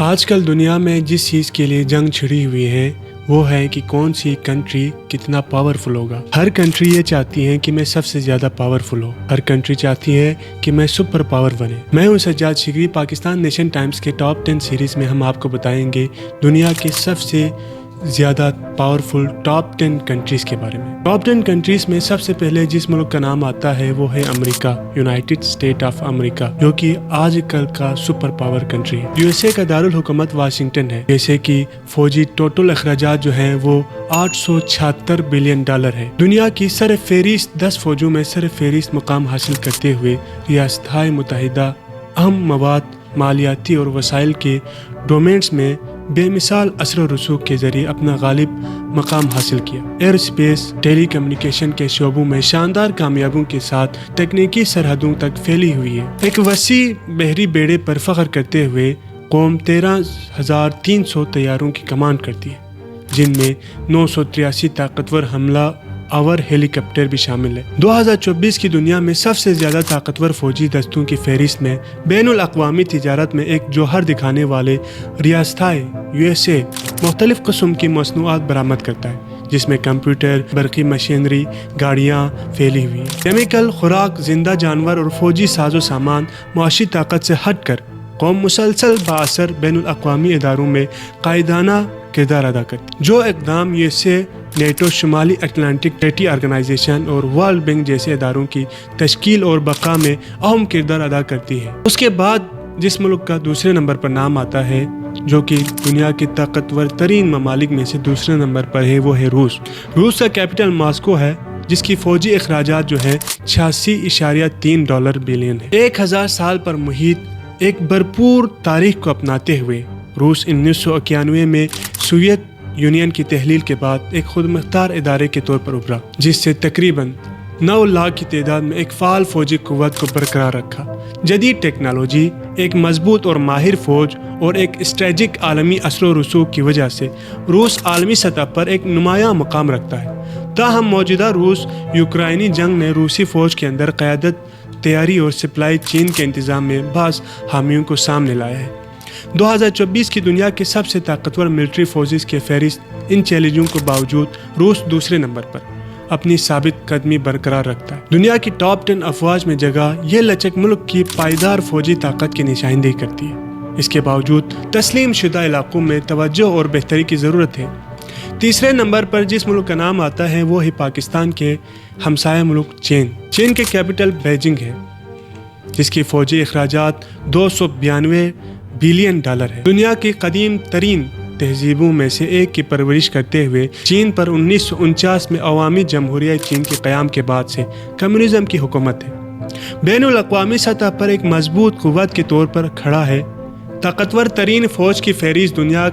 آج کل دنیا میں جس چیز کے لیے جنگ چھڑی ہوئی ہے وہ ہے کہ کون سی کنٹری کتنا پاورفل ہوگا۔ ہر کنٹری یہ چاہتی ہے کہ میں سب سے زیادہ پاورفل ہوں۔ ہر کنٹری چاہتی ہے کہ میں سپر پاور بنے۔ میں ہوں سجاد شکری۔ پاکستان نیشن ٹائمز کے ٹاپ 10 سیریز میں ہم آپ کو بتائیں گے دنیا کے سب سے زیادہ پاورفل ٹاپ 10 کنٹریز کے بارے میں۔ ٹاپ 10 کنٹریز میں سب سے پہلے جس ملک کا نام آتا ہے وہ ہے امریکہ، یونائٹڈ اسٹیٹ آف امریکہ، جو کہ آج کل کا سپر پاور کنٹری ہے۔ یو ایس اے کا دارالحکومت واشنگٹن ہے، جیسے کہ فوجی ٹوٹل اخراجات جو ہیں وہ $876 بلین ہے۔ دنیا کی سر فہرست 10 فوجوں میں سر فہرست مقام حاصل کرتے ہوئے ریاستہائے متحدہ اہم مواد، مالیاتی اور وسائل کے ڈومینز میں بے مثال اثر و رسوخ کے ذریعے اپنا غالب مقام حاصل کیا۔ ایئر اسپیس، ٹیلی کمیونیکیشن کے شعبوں میں شاندار کامیابیوں کے ساتھ تکنیکی سرحدوں تک پھیلی ہوئی ہے۔ ایک وسیع بحری بیڑے پر فخر کرتے ہوئے قوم 13,300 طیاروں کی کمانڈ کرتی ہے، جن میں 983 طاقتور حملہ آور ہیلی کاپٹر بھی شامل ہے۔ 2024 کی دنیا میں سب سے زیادہ طاقتور فوجی دستوں کی فہرست میں بین الاقوامی تجارت میں ایک جوہر دکھانے والے ریاستہائے یو ایس اے مختلف قسم کی مصنوعات برآمد کرتا ہے، جس میں کمپیوٹر، برقی مشینری، گاڑیاں پھیلی ہوئی ہیں۔ کیمیکل، خوراک، زندہ جانور اور فوجی ساز و سامان معاشی طاقت سے ہٹ کر قوم مسلسل بااثر بین الاقوامی اداروں میں قائدانہ کردار ادا کرتی ہے۔ جو اقدام یو ایس اے، نیٹو، شمالی اٹلانٹک ٹریٹی آرگنائزیشن اور ورلڈ بینک جیسے اداروں کی تشکیل اور بقا میں اہم کردار ادا کرتی ہے۔ اس کے بعد جس ملک کا دوسرے نمبر پر نام آتا ہے، جو کہ دنیا کے طاقتور ترین ممالک میں سے دوسرے نمبر پر ہے، وہ ہے روس۔ روس کا کیپٹل ماسکو ہے، جس کی فوجی اخراجات جو ہے $86.3 بلین ہے۔ 1000 سال پر محیط ایک بھرپور تاریخ کو اپناتے ہوئے روس 1991 میں سوویت یونین کی تحلیل کے بعد ایک خود مختار ادارے کے طور پر ابھرا، جس سے تقریباً 9 لاکھ کی تعداد میں ایک فعال فوجی قوت کو برقرار رکھا۔ جدید ٹیکنالوجی، ایک مضبوط اور ماہر فوج اور ایک اسٹریٹجک عالمی اثر و رسوخ کی وجہ سے روس عالمی سطح پر ایک نمایاں مقام رکھتا ہے۔ تاہم موجودہ روس یوکرائنی جنگ نے روسی فوج کے اندر قیادت، تیاری اور سپلائی چین کے انتظام میں بعض خامیوں کو سامنے لایا ہے۔ 2024 کی دنیا کے سب سے طاقتور ملٹری فورسز کے فہرست ان چیلنجوں کے باوجود روس دوسرے نمبر پر اپنی ثابت قدمی برقرار رکھتا ہے۔ دنیا کی ٹاپ 10 افواج میں جگہ یہ لچک ملک کی پائیدار فوجی طاقت کی نشاندہی کرتی ہے۔ اس کے باوجود تسلیم شدہ علاقوں میں توجہ اور بہتری کی ضرورت ہے۔ تیسرے نمبر پر جس ملک کا نام آتا ہے وہ ہے پاکستان کے ہمسایہ ملک چین۔ چین کے کیپٹل بیجنگ ہے، جس کی فوجی اخراجات $292 بلین ہے۔ دنیا کی قدیم ترین تہذیبوں میں سے ایک کی پرورش کرتے ہوئے چین پر 1949 میں عوامی جمہوریہ چین کے قیام کے بعد سے کمیونزم کی حکومت ہے۔ بین الاقوامی سطح پر ایک مضبوط قوت کے طور پر کھڑا ہے۔ طاقتور ترین فوج کی فہرست دنیا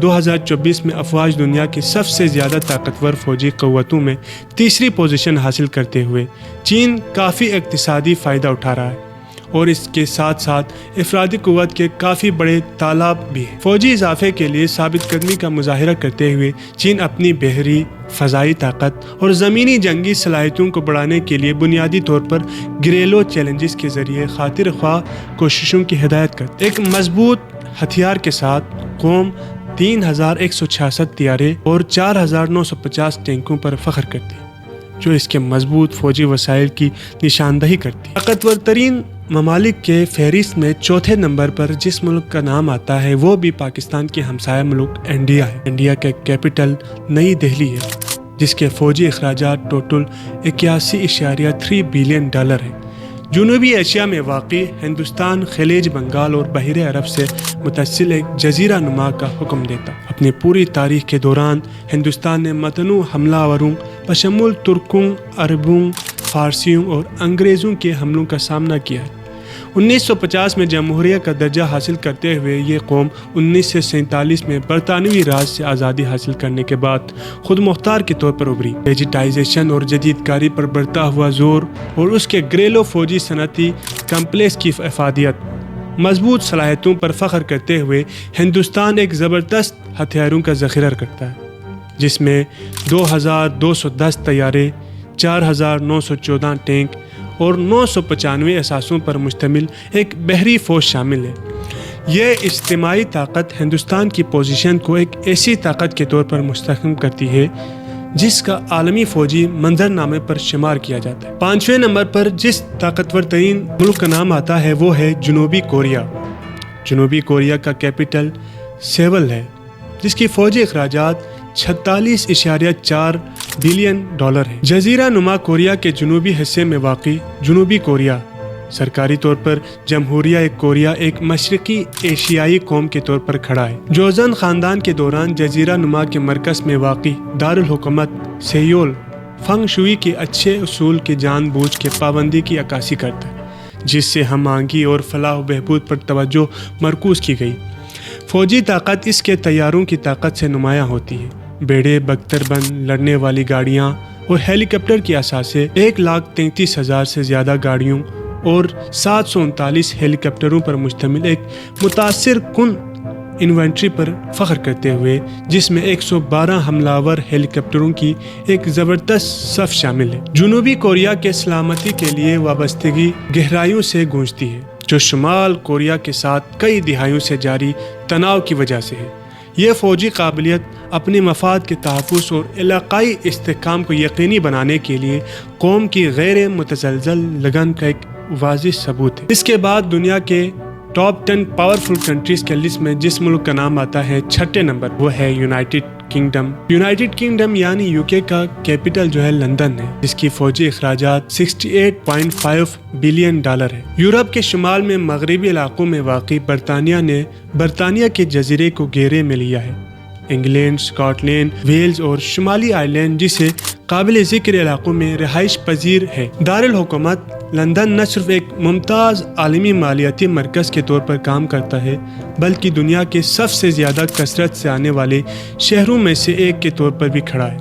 2024 میں افواج دنیا کی سب سے زیادہ طاقتور فوجی قوتوں میں تیسری پوزیشن حاصل کرتے ہوئے چین کافی اقتصادی فائدہ اٹھا رہا ہے، اور اس کے ساتھ ساتھ افرادی قوت کے کافی بڑے تالاب بھی ہیں۔ فوجی اضافے کے لیے ثابت قدمی کا مظاہرہ کرتے ہوئے چین اپنی بحری، فضائی طاقت اور زمینی جنگی صلاحیتوں کو بڑھانے کے لیے بنیادی طور پر گھریلو چیلنجز کے ذریعے خاطر خواہ کوششوں کی ہدایت کرتی ہے۔ ایک مضبوط ہتھیار کے ساتھ قوم 3166 طیارے اور 4950 ٹینکوں پر فخر کرتی ہے، جو اس کے مضبوط فوجی وسائل کی نشاندہی کرتی ہے۔ طاقتور ترین ممالک کے فہرست میں چوتھے نمبر پر جس ملک کا نام آتا ہے وہ بھی پاکستان کے ہمسایہ ملک انڈیا ہے۔ انڈیا کا کیپٹل نئی دہلی ہے، جس کے فوجی اخراجات ٹوٹل $81.3 بلین ہے۔ جنوبی ایشیا میں واقع ہندوستان خلیج بنگال اور بحیرہ عرب سے متصل ایک جزیرہ نما کا حکم دیتا۔ اپنی پوری تاریخ کے دوران ہندوستان نے متنوع حملہ آوروں بشمول ترکوں، عربوں، فارسیوں اور انگریزوں کے حملوں کا سامنا کیا ہے۔ 1950 میں جمہوریہ کا درجہ حاصل کرتے ہوئے یہ قوم 1947 میں برطانوی راج سے آزادی حاصل کرنے کے بعد خود مختار کے طور پر ابھری۔ ڈیجیٹائزیشن اور جدید کاری پر بڑھتا ہوا زور اور اس کے گھریلو فوجی صنعتی کمپلیکس کی افادیت، مضبوط صلاحیتوں پر فخر کرتے ہوئے ہندوستان ایک زبردست ہتھیاروں کا ذخیرہ کرتا ہے، جس میں 2210 طیارے، 4914 ٹینک اور 995 اثاثوں پر مشتمل ایک بحری فوج شامل ہے۔ یہ اجتماعی طاقت ہندوستان کی پوزیشن کو ایک ایسی طاقت کے طور پر مستحکم کرتی ہے جس کا عالمی فوجی منظرنامے پر شمار کیا جاتا ہے۔ 5ویں نمبر پر جس طاقتور ترین ملک کا نام آتا ہے وہ ہے جنوبی کوریا۔ جنوبی کوریا کا کیپٹل سیول ہے، جس کی فوجی اخراجات 46.4 بلین ڈالر ہے۔ جزیرہ نما کوریا کے جنوبی حصے میں واقع جنوبی کوریا سرکاری طور پر جمہوریہ کوریا ایک مشرقی ایشیائی قوم کے طور پر کھڑا ہے۔ جوزن خاندان کے دوران جزیرہ نما کے مرکز میں واقع دارالحکومت سیول فنگ شوئی کے اچھے اصول کی جان بوجھ کے پابندی کی عکاسی کرتا ہے، جس سے ہم آہنگی اور فلاح و بہبود پر توجہ مرکوز کی گئی۔ فوجی طاقت اس کے طیاروں کی طاقت سے نمایاں ہوتی ہے۔ بیڑے، بختر بند لڑنے والی گاڑیاں اور ہیلی کاپٹر کی اثاثے 1,33,000 سے زیادہ گاڑیوں اور 739 ہیلی کاپٹروں پر مشتمل ایک متاثر کن انوینٹری پر فخر کرتے ہوئے، جس میں 112 حملہ آور ہیلی کاپٹروں کی ایک زبردست صف شامل ہے۔ جنوبی کوریا کے سلامتی کے لیے وابستگی گہرائیوں سے گونجتی ہے، جو شمال کوریا کے ساتھ کئی دہائیوں سے جاری تناؤ کی وجہ سے ہے۔ یہ فوجی قابلیت اپنے مفاد کے تحفظ اور علاقائی استحکام کو یقینی بنانے کے لیے قوم کی غیر متزلزل لگن کا ایک واضح ثبوت ہے۔ اس کے بعد دنیا کے ٹاپ 10 پاورفل کنٹریز کے لسٹ میں جس ملک کا نام آتا ہے 6 نمبر، وہ ہے یونائٹڈ کنگڈم۔ یونائٹڈ کنگڈم یعنی UK کا کیپٹل جو ہے لندن ہے، جس کی فوجی اخراجات 68.5 بلین ڈالر ہے۔ یورپ کے شمال میں مغربی علاقوں میں واقع برطانیہ نے برطانیہ کے جزیرے کو گھیرے میں لیا ہے۔ انگلینڈ، اسکاٹ لینڈ، ویلز اور شمالی آئرلینڈ جسے قابل ذکر علاقوں میں رہائش پذیر ہے۔ دارالحکومت لندن نہ صرف ایک ممتاز عالمی مالیاتی مرکز کے طور پر کام کرتا ہے، بلکہ دنیا کے سب سے زیادہ کثرت سے آنے والے شہروں میں سے ایک کے طور پر بھی کھڑا ہے،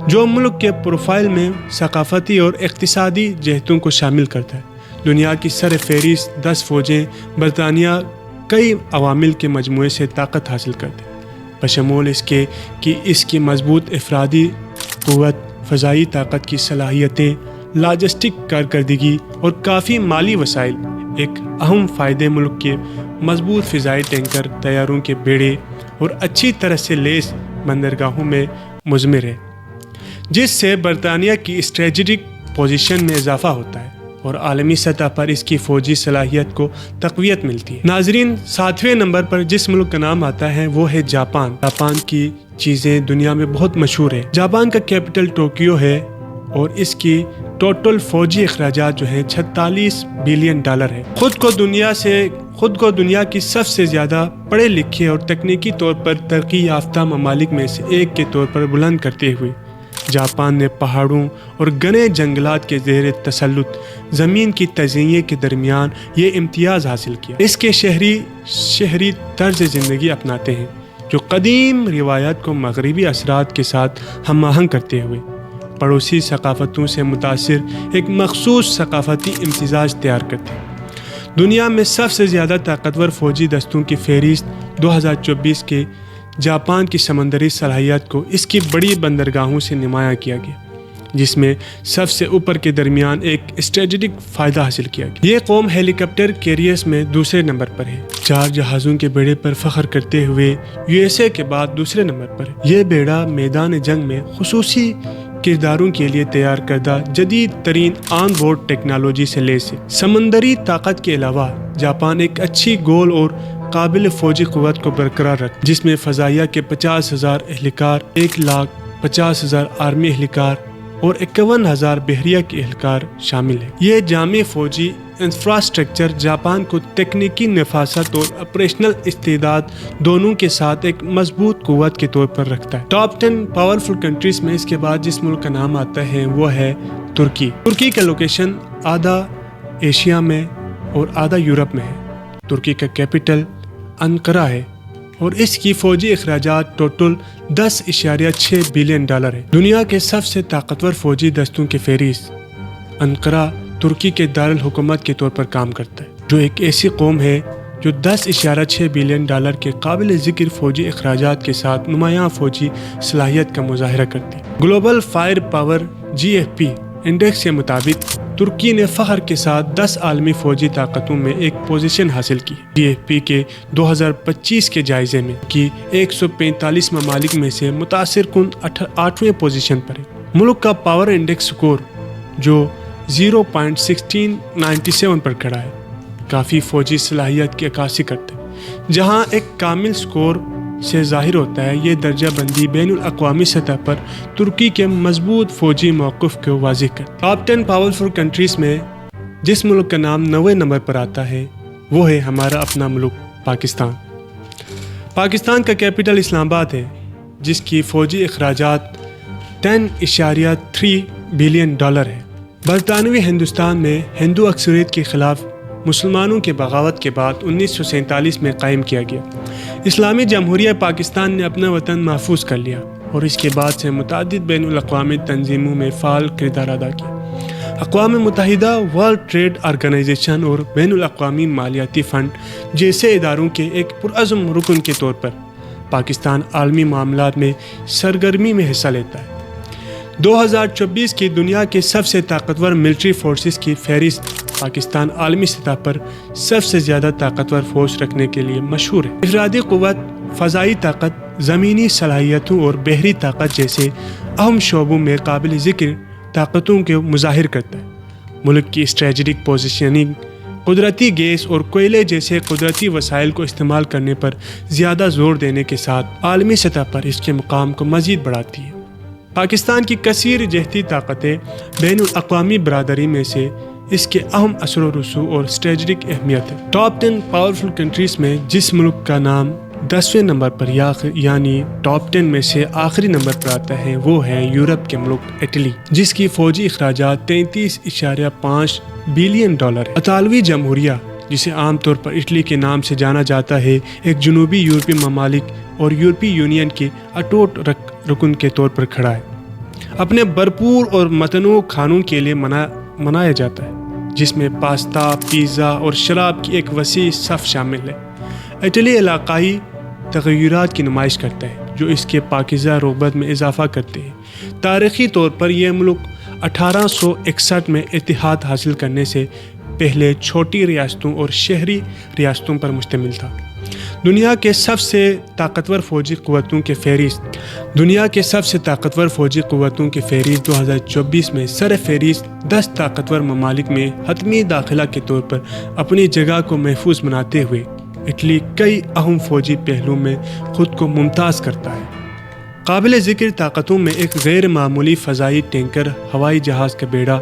جو ملک کے پروفائل میں ثقافتی اور اقتصادی جہتوں کو شامل کرتا ہے۔ دنیا کی سر فہرست 10 فوجیں برطانیہ کئی عوامل کے مجموعے سے طاقت حاصل کرتے ہیں، بشمول اس کے کہ اس کی مضبوط افرادی قوت، فضائی طاقت کی صلاحیتیں، لاجسٹک کارکردگی اور کافی مالی وسائل۔ ایک اہم فائدے ملک کے مضبوط فضائی ٹینکر، طیاروں کے بیڑے اور اچھی طرح سے لیس بندرگاہوں میں مضمر ہے، جس سے برطانیہ کی اسٹریٹجک پوزیشن میں اضافہ ہوتا ہے اور عالمی سطح پر اس کی فوجی صلاحیت کو تقویت ملتی ہے۔ ناظرین، 7ویں نمبر پر جس ملک کا نام آتا ہے وہ ہے جاپان۔ جاپان کی چیزیں دنیا میں بہت مشہور ہے۔ جاپان کا کیپٹل ٹوکیو ہے اور اس کی ٹوٹل فوجی اخراجات جو ہیں 46 بلین ڈالر ہے۔ خود کو دنیا کی سب سے زیادہ پڑھے لکھے اور تکنیکی طور پر ترقی یافتہ ممالک میں سے ایک کے طور پر بلند کرتے ہوئے جاپان نے پہاڑوں اور گھنے جنگلات کے زیر تسلط زمین کی تزئین کے درمیان یہ امتیاز حاصل کیا۔ اس کے شہری طرز زندگی اپناتے ہیں جو قدیم روایات کو مغربی اثرات کے ساتھ ہم آہنگ کرتے ہوئے پڑوسی ثقافتوں سے متاثر ایک مخصوص ثقافتی امتزاج تیار کرتے ہیں۔ دنیا میں سب سے زیادہ طاقتور فوجی دستوں کی فہرست 2024 کے جاپان کی سمندری صلاحیت کو اس کی بڑی بندرگاہوں سے نمایاں کیا گیا، جس میں سب سے اوپر کے درمیان ایک اسٹریٹجک فائدہ حاصل کیا گیا۔ یہ قوم ہیلی کاپٹر کیریئرز میں دوسرے نمبر پر ہے، 4 جہازوں کے بیڑے پر فخر کرتے ہوئے USA کے بعد دوسرے نمبر پر ہے۔ یہ بیڑا میدان جنگ میں خصوصی کرداروں کے لیے تیار کردہ جدید ترین آن بورڈ ٹیکنالوجی سے لیس ہے۔ سمندری طاقت کے علاوہ جاپان ایک اچھی گول اور قابل فوجی قوت کو برقرار رکھتا ہے، جس میں فضائیہ کے 50,000 اہلکار، 1,50,000 آرمی اہلکار اور 51,000 بحریہ کے اہلکار شامل ہیں۔ یہ جامع فوجی انفراسٹرکچر جاپان کو تکنیکی نفاست اور آپریشنل استعداد دونوں کے ساتھ ایک مضبوط قوت کے طور پر رکھتا ہے۔ ٹاپ 10 پاورفل کنٹریز میں اس کے بعد جس ملک کا نام آتا ہے وہ ہے ترکی۔ ترکی کا لوکیشن آدھا ایشیا میں اور آدھا یورپ میں ہے۔ ترکی کا کیپٹل انقرہ ہے اور اس کی فوجی اخراجات ٹوٹل 10.6 بلین ڈالر ہے۔ دنیا کے سب سے طاقتور فوجی دستوں کی فہرست انقرہ ترکی کے دارالحکومت کے طور پر کام کرتا ہے، جو ایک ایسی قوم ہے جو 10.6 بلین ڈالر کے قابل ذکر فوجی اخراجات کے ساتھ نمایاں فوجی صلاحیت کا مظاہرہ کرتی ہے۔ Global fire power GFP index کے مطابق ترکی نے فخر کے ساتھ 10 عالمی فوجی طاقتوں میں ایک پوزیشن حاصل کی۔ DFP کے 2025 کے جائزے میں کہ 145 ممالک میں سے متاثر کن 8ویں پوزیشن پر ہے۔ ملک کا پاور انڈیکس سکور جو 0.1697 پر کھڑا ہے، کافی فوجی صلاحیت کی عکاسی کرتا ہے۔ جہاں ایک کامل سکور سے ظاہر ہوتا ہے یہ درجہ بندی بین الاقوامی سطح پر ترکی کے مضبوط فوجی موقف کو واضح کرتا ہے۔ ٹاپ 10 پاورفل کنٹریز میں جس ملک کا نام 9ویں نمبر پر آتا ہے وہ ہے ہمارا اپنا ملک پاکستان۔ پاکستان کا کیپٹل اسلام آباد ہے، جس کی فوجی اخراجات $10.3 بلین ہے۔ برطانوی ہندوستان میں ہندو اکثریت کے خلاف مسلمانوں کے بغاوت کے بعد 1947 میں قائم کیا گیا۔ اسلامی جمہوریہ پاکستان نے اپنا وطن محفوظ کر لیا اور اس کے بعد سے متعدد بین الاقوامی تنظیموں میں فعال کردار ادا کیا۔ اقوام متحدہ، ورلڈ ٹریڈ آرگنائزیشن اور بین الاقوامی مالیاتی فنڈ جیسے اداروں کے ایک پرعزم رکن کے طور پر پاکستان عالمی معاملات میں سرگرمی میں حصہ لیتا ہے۔ 2024 کی دنیا کے سب سے طاقتور ملٹری فورسز کی فہرست پاکستان عالمی سطح پر سب سے زیادہ طاقتور فوج رکھنے کے لیے مشہور ہے۔ انفرادی قوت، فضائی طاقت، زمینی صلاحیتوں اور بحری طاقت جیسے اہم شعبوں میں قابل ذکر طاقتوں کو مظاہر کرتا ہے۔ ملک کی اسٹریٹجک پوزیشننگ قدرتی گیس اور کوئلے جیسے قدرتی وسائل کو استعمال کرنے پر زیادہ زور دینے کے ساتھ عالمی سطح پر اس کے مقام کو مزید بڑھاتی ہے۔ پاکستان کی کثیر جہتی طاقتیں بین الاقوامی برادری میں سے اس کے اہم اثر و رسوخ اور اسٹریٹجک اہمیت ہے۔ ٹاپ 10 پاورفل کنٹریز میں جس ملک کا نام 10ویں نمبر پر یعنی ٹاپ 10 میں سے آخری نمبر پر آتا ہے وہ ہے یورپ کے ملک اٹلی، جس کی فوجی اخراجات $33.5 بلین ہے۔ اطالوی جمہوریہ، جسے عام طور پر اٹلی کے نام سے جانا جاتا ہے، ایک جنوبی یورپی ممالک اور یورپی یونین کے اٹوٹ رکن کے طور پر کھڑا ہے۔ اپنے بھرپور اور متنوع کھانوں کے لیے منایا جاتا ہے، جس میں پاستا، پیزا اور شراب کی ایک وسیع صف شامل ہے۔ اٹلی علاقائی تغیرات کی نمائش کرتا ہے جو اس کے پاکیزہ رغبت میں اضافہ کرتے ہیں۔ تاریخی طور پر یہ ملک 1861 میں اتحاد حاصل کرنے سے پہلے چھوٹی ریاستوں اور شہری ریاستوں پر مشتمل تھا۔ دنیا کے سب سے طاقتور فوجی قوتوں کے فہرست 2024 میں سر فہرست 10 طاقتور ممالک میں حتمی داخلہ کے طور پر اپنی جگہ کو محفوظ بناتے ہوئے اٹلی کئی اہم فوجی پہلوؤں میں خود کو ممتاز کرتا ہے۔ قابل ذکر طاقتوں میں ایک غیر معمولی فضائی ٹینکر، ہوائی جہاز کا بیڑا،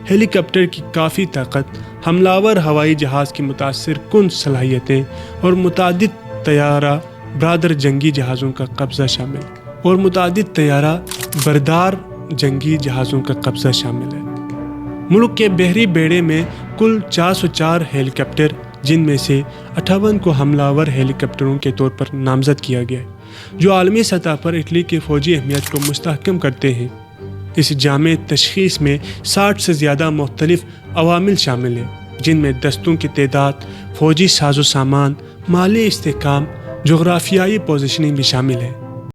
ہیلی کاپٹر کی کافی طاقت، حملہ آور ہوائی جہاز کی متاثر کن صلاحیتیں اور متعدد طیارہ بردار جنگی جہازوں کا قبضہ شامل ہے۔ ملک کے بحری بیڑے میں کل 404 ہیلی کاپٹر، جن میں سے 58 کو حملہ آور ہیلی کاپٹروں کے طور پر نامزد کیا گیا ہے، جو عالمی سطح پر اٹلی کی فوجی اہمیت کو مستحکم کرتے ہیں۔ اس جامع تشخیص میں 60 سے زیادہ مختلف عوامل شامل ہیں، جن میں دستوں کی تعداد، فوجی ساز و سامان، مالی استحکام، جغرافیائی پوزیشننگ بھی شامل ہے۔